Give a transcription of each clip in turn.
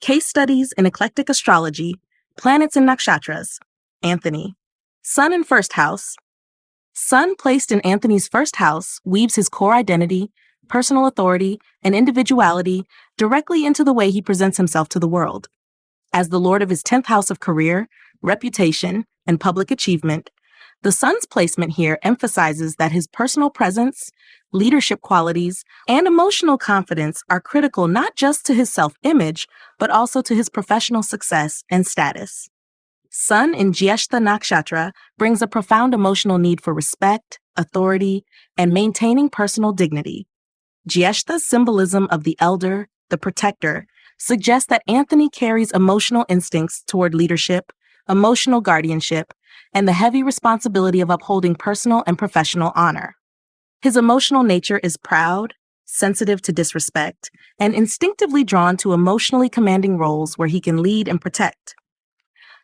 Case Studies in Eclectic Astrology, Planets-in-Nakshatras, Anthony. Sun in first house. Sun placed in Anthony's first house weaves his core identity, personal authority, and individuality directly into the way he presents himself to the world. As the lord of his 10th house of career, reputation, and public achievement, the Sun's placement here emphasizes that his personal presence, leadership qualities, and emotional confidence are critical not just to his self-image, but also to his professional success and status. Sun in Jyeshtha Nakshatra brings a profound emotional need for respect, authority, and maintaining personal dignity. Jyeshtha's symbolism of the elder, the protector, suggests that Anthony carries emotional instincts toward leadership, emotional guardianship, and the heavy responsibility of upholding personal and professional honor. His emotional nature is proud, sensitive to disrespect, and instinctively drawn to emotionally commanding roles where he can lead and protect.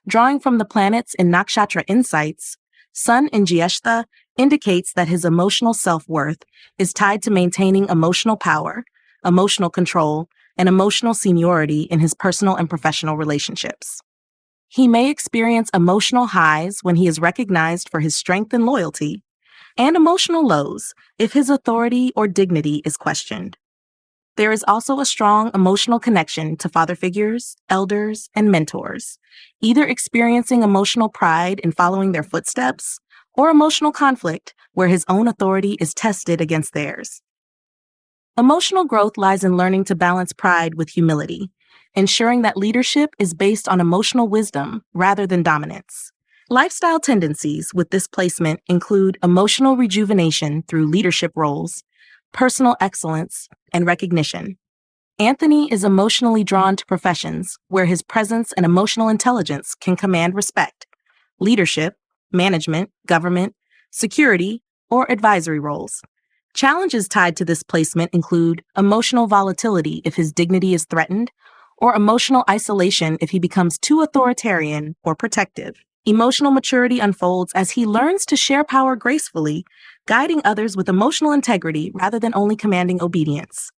Drawing from the planets in Nakshatra insights, Sun in Jyeshtha indicates that his emotional self-worth is tied to maintaining emotional power, emotional control, and emotional seniority in his personal and professional relationships. He may experience emotional highs when he is recognized for his strength and loyalty, and emotional lows if his authority or dignity is questioned. There is also a strong emotional connection to father figures, elders, and mentors, either experiencing emotional pride in following their footsteps or emotional conflict where his own authority is tested against theirs. Emotional growth lies in learning to balance pride with humility, ensuring that leadership is based on emotional wisdom rather than dominance. Lifestyle tendencies with this placement include emotional rejuvenation through leadership roles, personal excellence, and recognition. Anthony is emotionally drawn to professions where his presence and emotional intelligence can command respect: leadership, management, government, security, or advisory roles. Challenges tied to this placement include emotional volatility if his dignity is threatened, or emotional isolation if he becomes too authoritarian or protective. Emotional maturity unfolds as he learns to share power gracefully, guiding others with emotional integrity rather than only commanding obedience.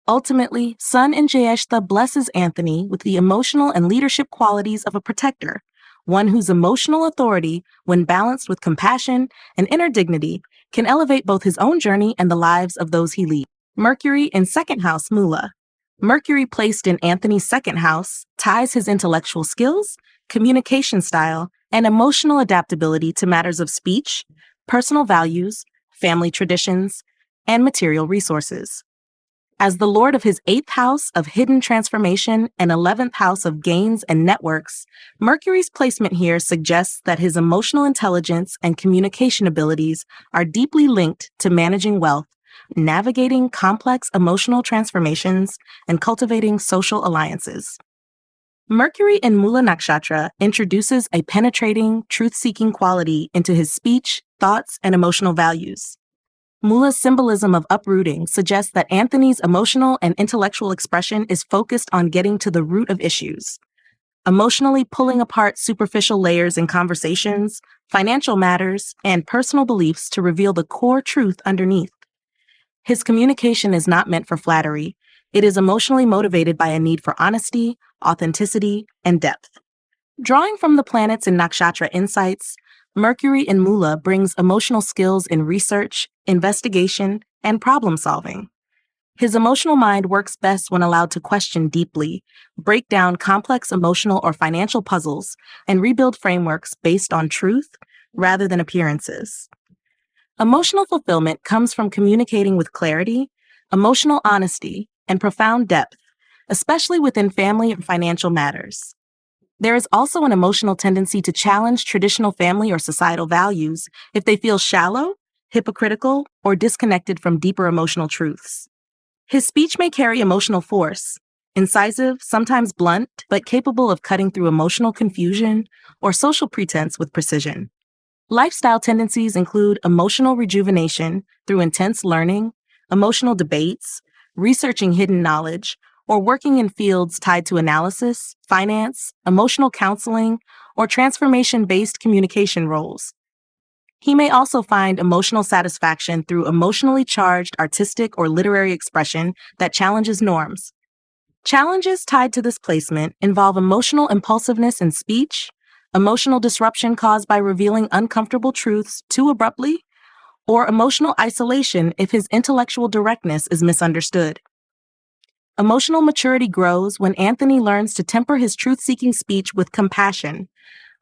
Ultimately, Sun in Jyeshtha blesses Anthony with the emotional and leadership qualities of a protector, one whose emotional authority, when balanced with compassion and inner dignity, can elevate both his own journey and the lives of those he leads. Mercury in second house Mula. Mercury placed in Anthony's second house ties his intellectual skills, communication style, and emotional adaptability to matters of speech, personal values, family traditions, and material resources. As the lord of his 8th house of hidden transformation and 11th house of gains and networks, Mercury's placement here suggests that his emotional intelligence and communication abilities are deeply linked to managing wealth, navigating complex emotional transformations, and cultivating social alliances. Mercury in Mula Nakshatra introduces a penetrating, truth-seeking quality into his speech, thoughts, and emotional values. Mula's symbolism of uprooting suggests that Anthony's emotional and intellectual expression is focused on getting to the root of issues, emotionally pulling apart superficial layers in conversations, financial matters, and personal beliefs to reveal the core truth underneath. His communication is not meant for flattery. It is emotionally motivated by a need for honesty, authenticity, and depth. Drawing from the planets in Nakshatra insights, Mercury in Mula brings emotional skills in research, investigation, and problem solving. His emotional mind works best when allowed to question deeply, break down complex emotional or financial puzzles, and rebuild frameworks based on truth rather than appearances. Emotional fulfillment comes from communicating with clarity, emotional honesty, and profound depth, especially within family and financial matters. There is also an emotional tendency to challenge traditional family or societal values if they feel shallow, hypocritical, or disconnected from deeper emotional truths. His speech may carry emotional force, incisive, sometimes blunt, but capable of cutting through emotional confusion or social pretense with precision. Lifestyle tendencies include emotional rejuvenation through intense learning, emotional debates, researching hidden knowledge, or working in fields tied to analysis, finance, emotional counseling, or transformation-based communication roles. He may also find emotional satisfaction through emotionally charged artistic or literary expression that challenges norms. Challenges tied to this placement involve emotional impulsiveness in speech, emotional disruption caused by revealing uncomfortable truths too abruptly, or emotional isolation if his intellectual directness is misunderstood. Emotional maturity grows when Anthony learns to temper his truth-seeking speech with compassion,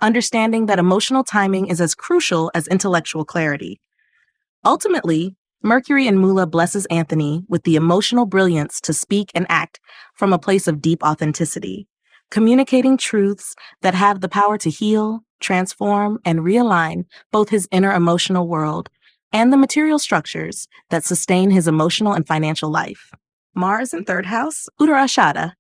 understanding that emotional timing is as crucial as intellectual clarity. Ultimately, Mercury in Mula blesses Anthony with the emotional brilliance to speak and act from a place of deep authenticity, communicating truths that have the power to heal, transform, and realign both his inner emotional world and the material structures that sustain his emotional and financial life. Mars in third house, Uttarashada.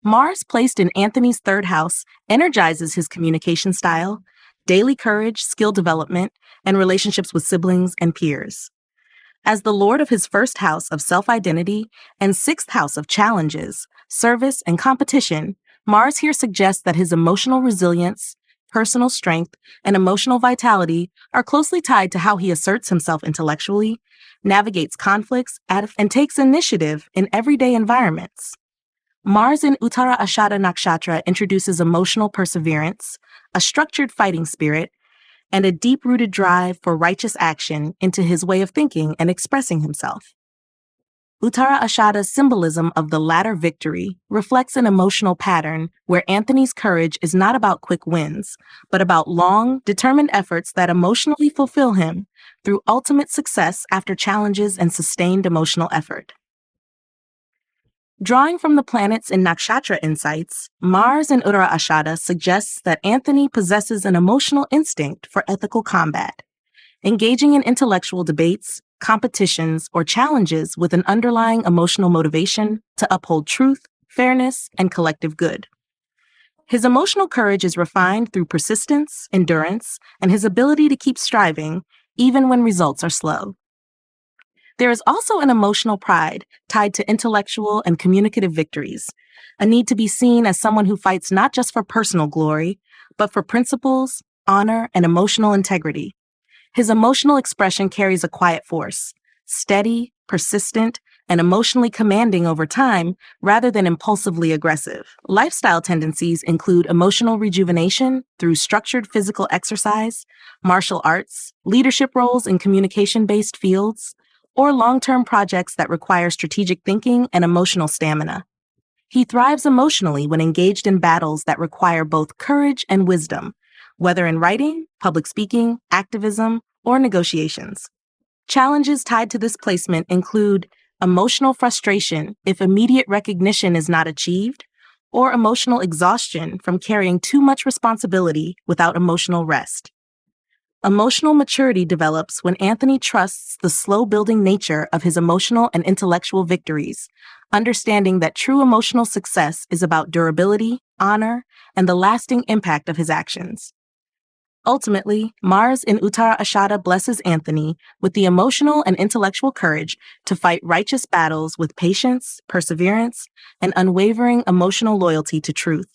Mars placed in Anthony's third house energizes his communication style, daily courage, skill development, and relationships with siblings and peers. As the lord of his first house of self-identity and sixth house of challenges, service, and competition, Mars here suggests that his emotional resilience, personal strength, and emotional vitality are closely tied to how he asserts himself intellectually, navigates conflicts, and takes initiative in everyday environments. Mars in Uttara Ashada Nakshatra introduces emotional perseverance, a structured fighting spirit, and a deep-rooted drive for righteous action into his way of thinking and expressing himself. Uttara Ashada's symbolism of the latter victory reflects an emotional pattern where Anthony's courage is not about quick wins, but about long, determined efforts that emotionally fulfill him through ultimate success after challenges and sustained emotional effort. Drawing from the planets in Nakshatra insights, Mars in Uttara Ashada suggests that Anthony possesses an emotional instinct for ethical combat, engaging in intellectual debates, competitions, or challenges with an underlying emotional motivation to uphold truth, fairness, and collective good. His emotional courage is refined through persistence, endurance, and his ability to keep striving even when results are slow. There is also an emotional pride tied to intellectual and communicative victories, a need to be seen as someone who fights not just for personal glory, but for principles, honor, and emotional integrity. His emotional expression carries a quiet force, steady, persistent, and emotionally commanding over time rather than impulsively aggressive. Lifestyle tendencies include emotional rejuvenation through structured physical exercise, martial arts, leadership roles in communication-based fields, or long-term projects that require strategic thinking and emotional stamina. He thrives emotionally when engaged in battles that require both courage and wisdom, whether in writing, public speaking, activism, or negotiations. Challenges tied to this placement include emotional frustration if immediate recognition is not achieved, or emotional exhaustion from carrying too much responsibility without emotional rest. Emotional maturity develops when Anthony trusts the slow-building nature of his emotional and intellectual victories, understanding that true emotional success is about durability, honor, and the lasting impact of his actions. Ultimately, Mars in Uttara Ashada blesses Anthony with the emotional and intellectual courage to fight righteous battles with patience, perseverance, and unwavering emotional loyalty to truth,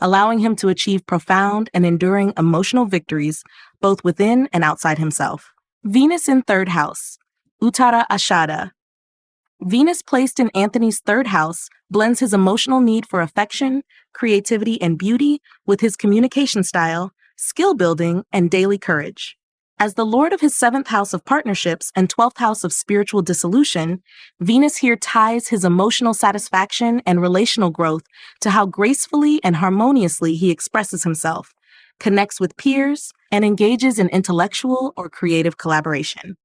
allowing him to achieve profound and enduring emotional victories both within and outside himself. Venus in third house, Uttara Ashada. Venus placed in Anthony's third house blends his emotional need for affection, creativity, and beauty with his communication style, skill building, and daily courage. As the lord of his seventh house of partnerships and 12th house of spiritual dissolution, Venus here ties his emotional satisfaction and relational growth to how gracefully and harmoniously he expresses himself, connects with peers, and engages in intellectual or creative collaboration.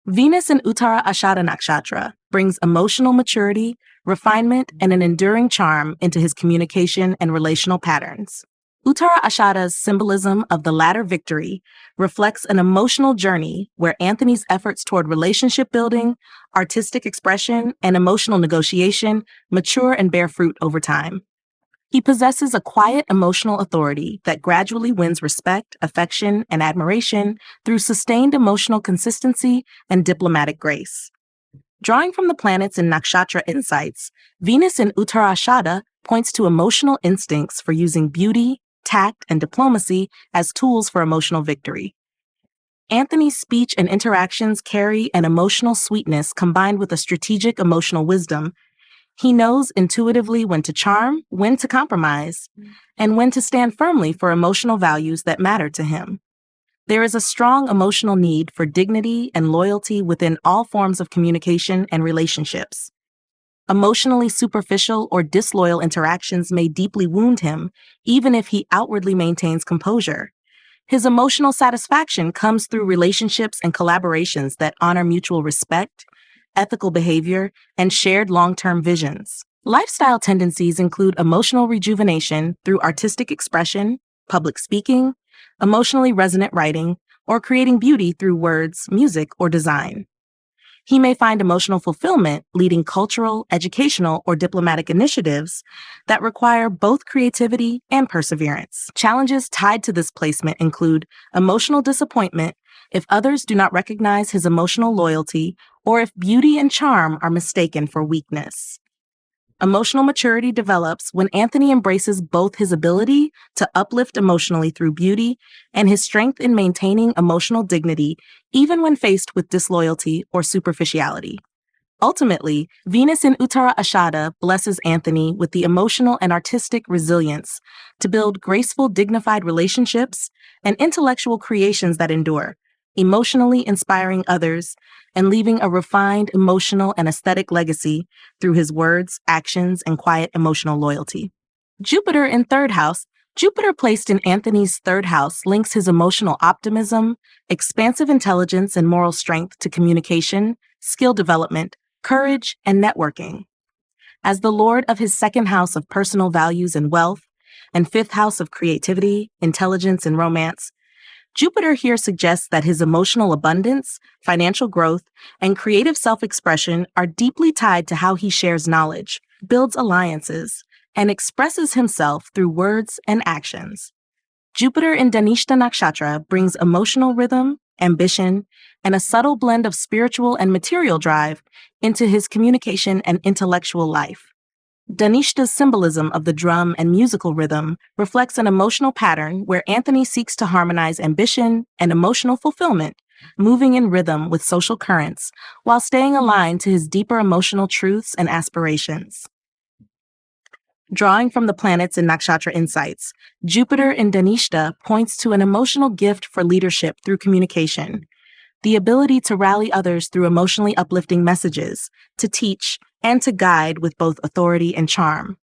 Venus in Uttara Ashada Nakshatra brings emotional maturity, refinement, and an enduring charm into his communication and relational patterns. Uttara Ashada's symbolism of the latter victory reflects an emotional journey where Anthony's efforts toward relationship building, artistic expression, and emotional negotiation mature and bear fruit over time. He possesses a quiet emotional authority that gradually wins respect, affection, and admiration through sustained emotional consistency and diplomatic grace. Drawing from the planets in Nakshatra insights, Venus in Uttara Ashada points to emotional instincts for using beauty, tact, and diplomacy as tools for emotional victory. Anthony's speech and interactions carry an emotional sweetness combined with a strategic emotional wisdom, He knows intuitively when to charm, when to compromise, and when to stand firmly for emotional values that matter to him. There is a strong emotional need for dignity and loyalty within all forms of communication and relationships. Emotionally superficial or disloyal interactions may deeply wound him, even if he outwardly maintains composure. His emotional satisfaction comes through relationships and collaborations that honor mutual respect, ethical behavior, and shared long-term visions. Lifestyle tendencies include emotional rejuvenation through artistic expression, public speaking, emotionally resonant writing, or creating beauty through words, music, or design. He may find emotional fulfillment leading cultural, educational, or diplomatic initiatives that require both creativity and perseverance. Challenges tied to this placement include emotional disappointment if others do not recognize his emotional loyalty or if beauty and charm are mistaken for weakness. Emotional maturity develops when Anthony embraces both his ability to uplift emotionally through beauty and his strength in maintaining emotional dignity, even when faced with disloyalty or superficiality. Ultimately, Venus in Uttara Ashada blesses Anthony with the emotional and artistic resilience to build graceful, dignified relationships and intellectual creations that endure, emotionally inspiring others and leaving a refined emotional and aesthetic legacy through his words, actions, and quiet emotional loyalty. Jupiter in third house. Jupiter placed in Anthony's third house links his emotional optimism, expansive intelligence, and moral strength to communication, skill development, courage, and networking. As the lord of his second house of personal values and wealth, and fifth house of creativity, intelligence, and romance, Jupiter here suggests that his emotional abundance, financial growth, and creative self-expression are deeply tied to how he shares knowledge, builds alliances, and expresses himself through words and actions. Jupiter in Jyeshtha Nakshatra brings emotional rhythm, ambition, and a subtle blend of spiritual and material drive into his communication and intellectual life. Jyeshtha's symbolism of the drum and musical rhythm reflects an emotional pattern where Anthony seeks to harmonize ambition and emotional fulfillment, moving in rhythm with social currents while staying aligned to his deeper emotional truths and aspirations. Drawing from the planets in Nakshatra insights, Jupiter in Jyeshtha points to an emotional gift for leadership through communication, the ability to rally others through emotionally uplifting messages, to teach, and to guide with both authority and charm.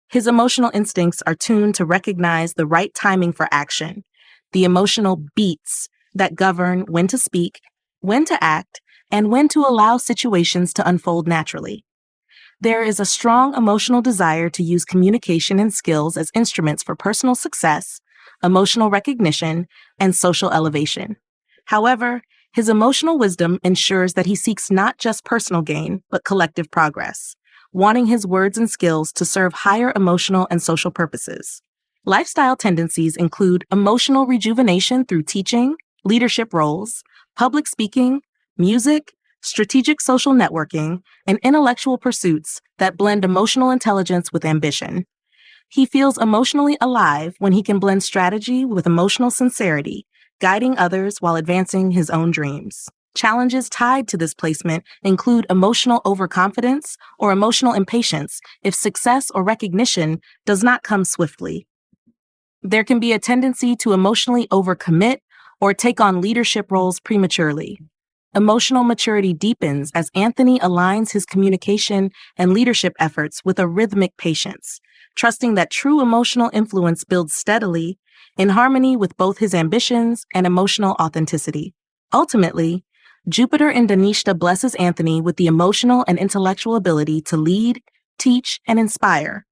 His emotional instincts are tuned to recognize the right timing for action, the emotional beats that govern when to speak, when to act, and when to allow situations to unfold naturally. There is a strong emotional desire to use communication and skills as instruments for personal success, emotional recognition, and social elevation. However, his emotional wisdom ensures that he seeks not just personal gain, but collective progress, wanting his words and skills to serve higher emotional and social purposes. Lifestyle tendencies include emotional rejuvenation through teaching, leadership roles, public speaking, music, strategic social networking, and intellectual pursuits that blend emotional intelligence with ambition. He feels emotionally alive when he can blend strategy with emotional sincerity, guiding others while advancing his own dreams. Challenges tied to this placement include emotional overconfidence or emotional impatience if success or recognition does not come swiftly. There can be a tendency to emotionally overcommit or take on leadership roles prematurely. Emotional maturity deepens as Anthony aligns his communication and leadership efforts with a rhythmic patience, trusting that true emotional influence builds steadily in harmony with both his ambitions and emotional authenticity. Ultimately, Jupiter in Jyeshtha blesses Anthony with the emotional and intellectual ability to lead, teach, and inspire,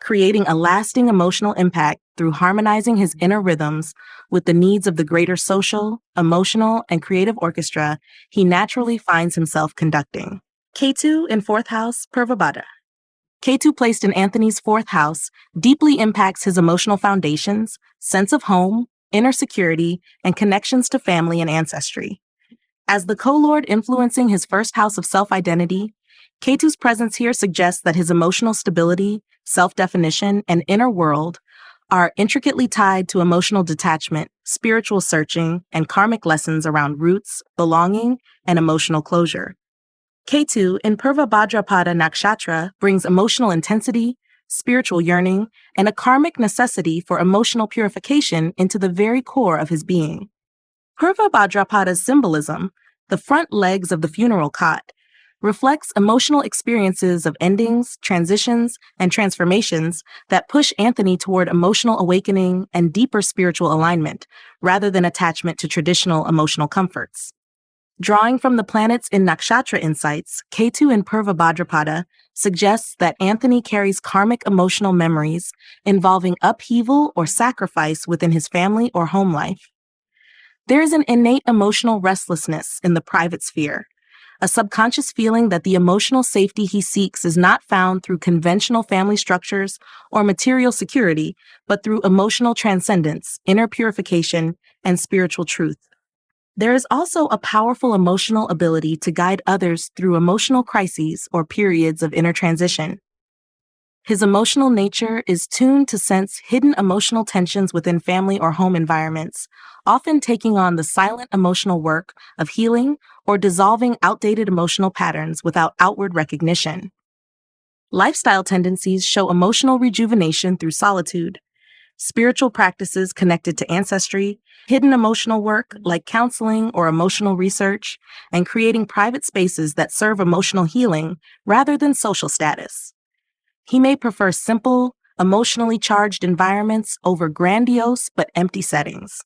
creating a lasting emotional impact through harmonizing his inner rhythms with the needs of the greater social, emotional, and creative orchestra he naturally finds himself conducting. Ketu in fourth house, Purvabhadra. Ketu placed in Anthony's fourth house deeply impacts his emotional foundations, sense of home, inner security, and connections to family and ancestry. As the co-lord influencing his first house of self-identity, Ketu's presence here suggests that his emotional stability, self-definition, and inner world are intricately tied to emotional detachment, spiritual searching, and karmic lessons around roots, belonging, and emotional closure. Ketu in Purva Bhadrapada Nakshatra brings emotional intensity, spiritual yearning, and a karmic necessity for emotional purification into the very core of his being. Purva Bhadrapada's symbolism, the front legs of the funeral cot, reflects emotional experiences of endings, transitions, and transformations that push Anthony toward emotional awakening and deeper spiritual alignment, rather than attachment to traditional emotional comforts. Drawing from the planets-in-Nakshatra insights, Ketu in Purva Bhadrapada suggests that Anthony carries karmic emotional memories involving upheaval or sacrifice within his family or home life. There is an innate emotional restlessness in the private sphere, a subconscious feeling that the emotional safety he seeks is not found through conventional family structures or material security, but through emotional transcendence, inner purification, and spiritual truth. There is also a powerful emotional ability to guide others through emotional crises or periods of inner transition. His emotional nature is tuned to sense hidden emotional tensions within family or home environments, often taking on the silent emotional work of healing or dissolving outdated emotional patterns without outward recognition. Lifestyle tendencies show emotional rejuvenation through solitude. Spiritual practices connected to ancestry, hidden emotional work like counseling or emotional research, and creating private spaces that serve emotional healing rather than social status. He may prefer simple, emotionally charged environments over grandiose but empty settings.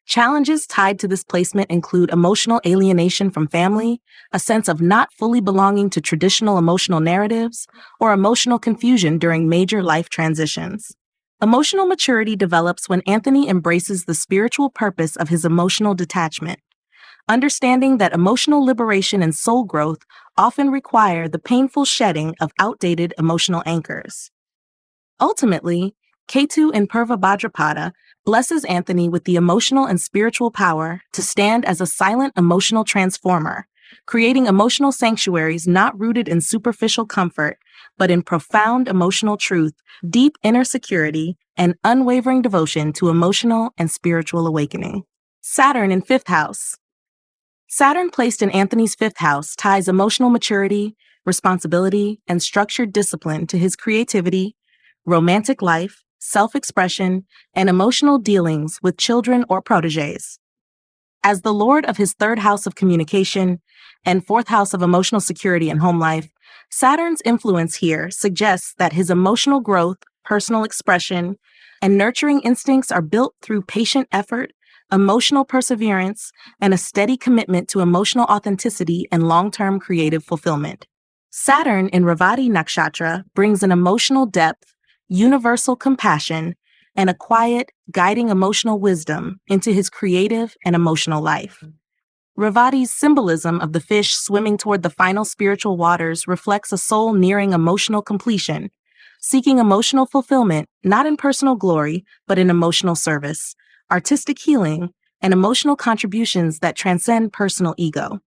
Challenges tied to this placement include emotional alienation from family, a sense of not fully belonging to traditional emotional narratives, or emotional confusion during major life transitions. Emotional maturity develops when Anthony embraces the spiritual purpose of his emotional detachment, understanding that emotional liberation and soul growth often require the painful shedding of outdated emotional anchors. Ultimately, Ketu in Purva Bhadrapada blesses Anthony with the emotional and spiritual power to stand as a silent emotional transformer, creating emotional sanctuaries not rooted in superficial comfort, but in profound emotional truth, deep inner security, and unwavering devotion to emotional and spiritual awakening. Saturn in fifth house. Saturn placed in Anthony's fifth house ties emotional maturity, responsibility, and structured discipline to his creativity, romantic life, self-expression, and emotional dealings with children or protégés. As the lord of his third house of communication and fourth house of emotional security and home life, Saturn's influence here suggests that his emotional growth, personal expression, and nurturing instincts are built through patient effort, emotional perseverance, and a steady commitment to emotional authenticity and long-term creative fulfillment. Saturn in Revati Nakshatra brings an emotional depth, universal compassion, and a quiet, guiding emotional wisdom into his creative and emotional life. Revati's symbolism of the fish swimming toward the final spiritual waters reflects a soul nearing emotional completion, seeking emotional fulfillment not in personal glory, but in emotional service, artistic healing, and emotional contributions that transcend personal ego.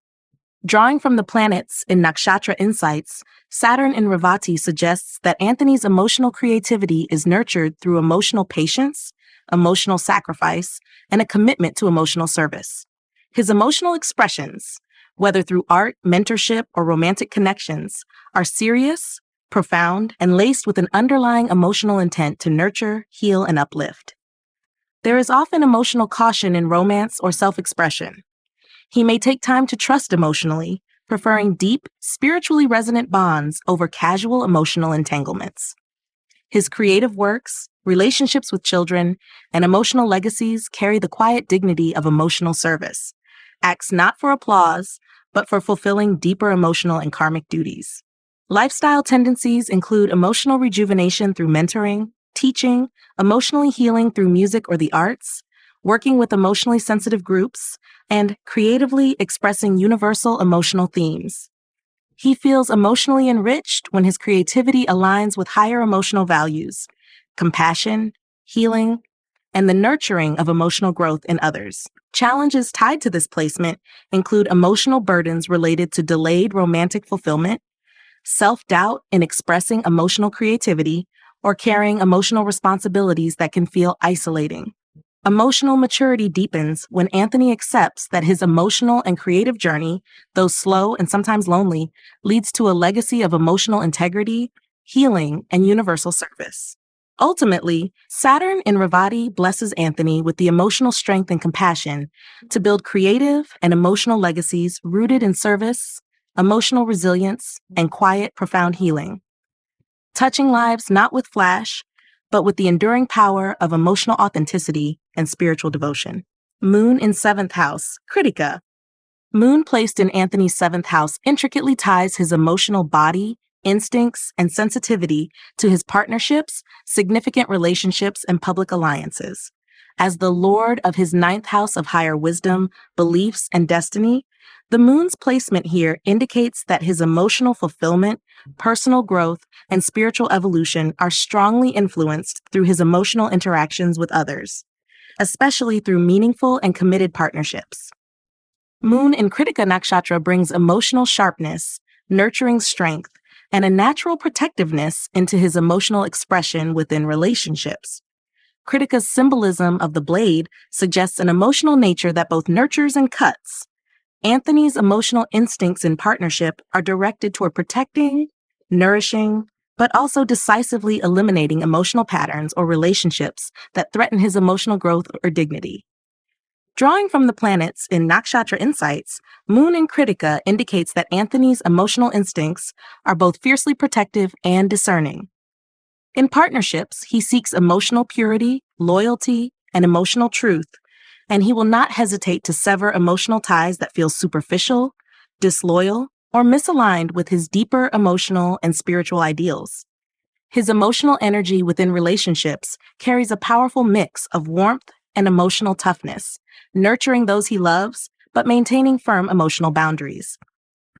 Drawing from the planets in Nakshatra insights, Saturn in Revati suggests that Anthony's emotional creativity is nurtured through emotional patience, emotional sacrifice, and a commitment to emotional service. His emotional expressions, whether through art, mentorship, or romantic connections, are serious, profound, and laced with an underlying emotional intent to nurture, heal, and uplift. There is often emotional caution in romance or self-expression. He may take time to trust emotionally, preferring deep, spiritually resonant bonds over casual emotional entanglements. His creative works, relationships with children, and emotional legacies carry the quiet dignity of emotional service, acts not for applause, but for fulfilling deeper emotional and karmic duties. Lifestyle tendencies include emotional rejuvenation through mentoring, teaching, emotionally healing through music or the arts, working with emotionally sensitive groups, and creatively expressing universal emotional themes. He feels emotionally enriched when his creativity aligns with higher emotional values, compassion, healing, and the nurturing of emotional growth in others. Challenges tied to this placement include emotional burdens related to delayed romantic fulfillment, self-doubt in expressing emotional creativity, or carrying emotional responsibilities that can feel isolating. Emotional maturity deepens when Anthony accepts that his emotional and creative journey, though slow and sometimes lonely, leads to a legacy of emotional integrity, healing, and universal service. Ultimately, Saturn in Revati blesses Anthony with the emotional strength and compassion to build creative and emotional legacies rooted in service, emotional resilience, and quiet, profound healing. Touching lives not with flash, but with the enduring power of emotional authenticity and spiritual devotion. Moon in 7th house, Kritika. Moon placed in Anthony's 7th house intricately ties his emotional body, instincts, and sensitivity to his partnerships, significant relationships, and public alliances. As the lord of his 9th house of higher wisdom, beliefs, and destiny, the moon's placement here indicates that his emotional fulfillment, personal growth, and spiritual evolution are strongly influenced through his emotional interactions with others, especially through meaningful and committed partnerships. Moon in Kritika Nakshatra brings emotional sharpness, nurturing strength, and a natural protectiveness into his emotional expression within relationships. Kritika's symbolism of the blade suggests an emotional nature that both nurtures and cuts. Anthony's emotional instincts in partnership are directed toward protecting, nourishing, but also decisively eliminating emotional patterns or relationships that threaten his emotional growth or dignity. Drawing from the planets in Nakshatra insights, Moon in Kritika indicates that Anthony's emotional instincts are both fiercely protective and discerning. In partnerships, he seeks emotional purity, loyalty, and emotional truth, and he will not hesitate to sever emotional ties that feel superficial, disloyal, or misaligned with his deeper emotional and spiritual ideals. His emotional energy within relationships carries a powerful mix of warmth and emotional toughness, nurturing those he loves, but maintaining firm emotional boundaries.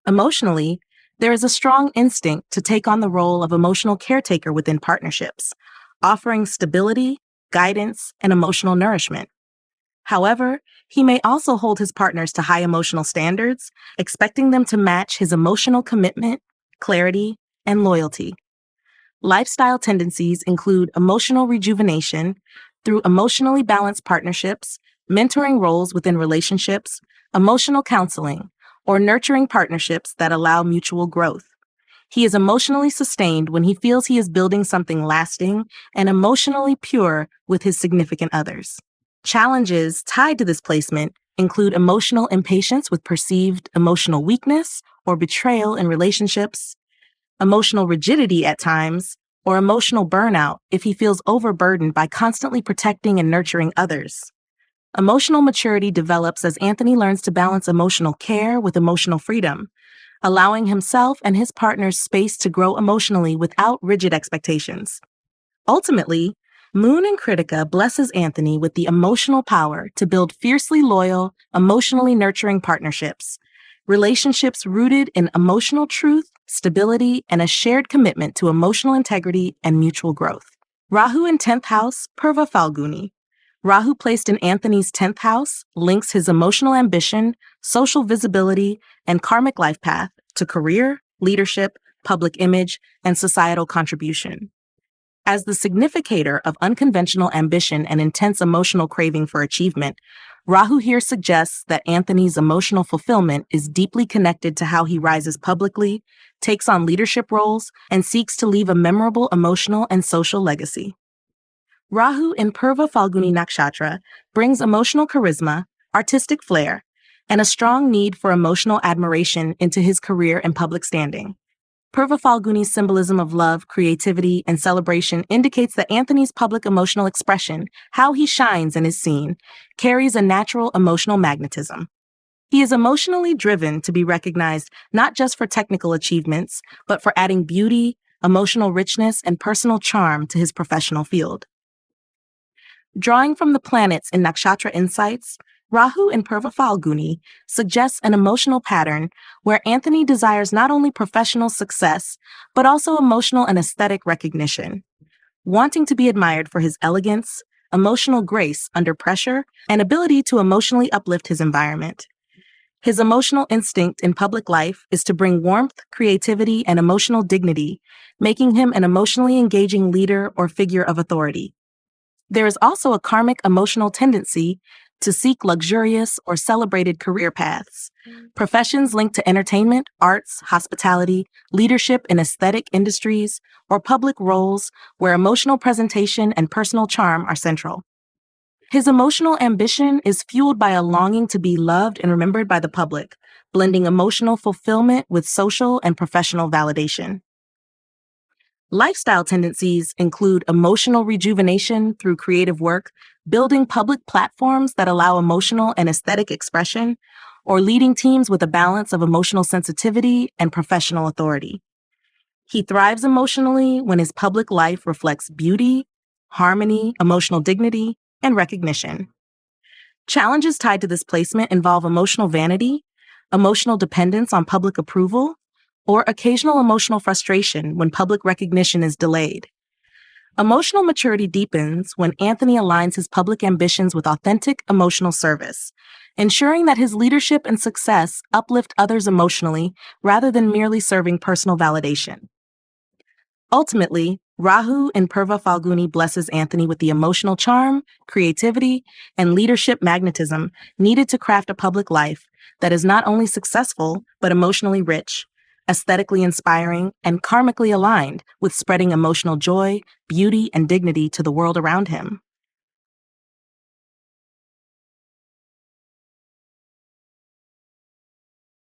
Emotionally, there is a strong instinct to take on the role of emotional caretaker within partnerships, offering stability, guidance, and emotional nourishment. However, he may also hold his partners to high emotional standards, expecting them to match his emotional commitment, clarity, and loyalty. Lifestyle tendencies include emotional rejuvenation through emotionally balanced partnerships, mentoring roles within relationships, emotional counseling, or nurturing partnerships that allow mutual growth. He is emotionally sustained when he feels he is building something lasting and emotionally pure with his significant others. Challenges tied to this placement include emotional impatience with perceived emotional weakness or betrayal in relationships, emotional rigidity at times, or emotional burnout if he feels overburdened by constantly protecting and nurturing others. Emotional maturity develops as Anthony learns to balance emotional care with emotional freedom, allowing himself and his partner's space to grow emotionally without rigid expectations. Ultimately, Moon in Kritika blesses Anthony with the emotional power to build fiercely loyal, emotionally nurturing partnerships, relationships rooted in emotional truth, stability, and a shared commitment to emotional integrity and mutual growth. Rahu in 10th house, Purva Falguni. Rahu placed in Anthony's 10th house links his emotional ambition, social visibility, and karmic life path to career, leadership, public image, and societal contribution. As the significator of unconventional ambition and intense emotional craving for achievement, Rahu here suggests that Anthony's emotional fulfillment is deeply connected to how he rises publicly, takes on leadership roles, and seeks to leave a memorable emotional and social legacy. Rahu in Purva Falguni Nakshatra brings emotional charisma, artistic flair, and a strong need for emotional admiration into his career and public standing. Purva Falguni's symbolism of love, creativity, and celebration indicates that Anthony's public emotional expression, how he shines and is seen, carries a natural emotional magnetism. He is emotionally driven to be recognized not just for technical achievements, but for adding beauty, emotional richness, and personal charm to his professional field. Drawing from the planets in Nakshatra insights, Rahu in Purva Falguni suggests an emotional pattern where Anthony desires not only professional success, but also emotional and aesthetic recognition, wanting to be admired for his elegance, emotional grace under pressure, and ability to emotionally uplift his environment. His emotional instinct in public life is to bring warmth, creativity, and emotional dignity, making him an emotionally engaging leader or figure of authority. There is also a karmic emotional tendency to seek luxurious or celebrated career paths. Professions linked to entertainment, arts, hospitality, leadership in aesthetic industries, or public roles where emotional presentation and personal charm are central. His emotional ambition is fueled by a longing to be loved and remembered by the public, blending emotional fulfillment with social and professional validation. Lifestyle tendencies include emotional rejuvenation through creative work, building public platforms that allow emotional and aesthetic expression, or leading teams with a balance of emotional sensitivity and professional authority. He thrives emotionally when his public life reflects beauty, harmony, emotional dignity, and recognition. Challenges tied to this placement involve emotional vanity, emotional dependence on public approval, or occasional emotional frustration when public recognition is delayed. Emotional maturity deepens when Anthony aligns his public ambitions with authentic emotional service, ensuring that his leadership and success uplift others emotionally rather than merely serving personal validation. Ultimately, Rahu in Purva Falguni blesses Anthony with the emotional charm, creativity, and leadership magnetism needed to craft a public life that is not only successful, but emotionally rich, aesthetically inspiring, and karmically aligned with spreading emotional joy, beauty, and dignity to the world around him.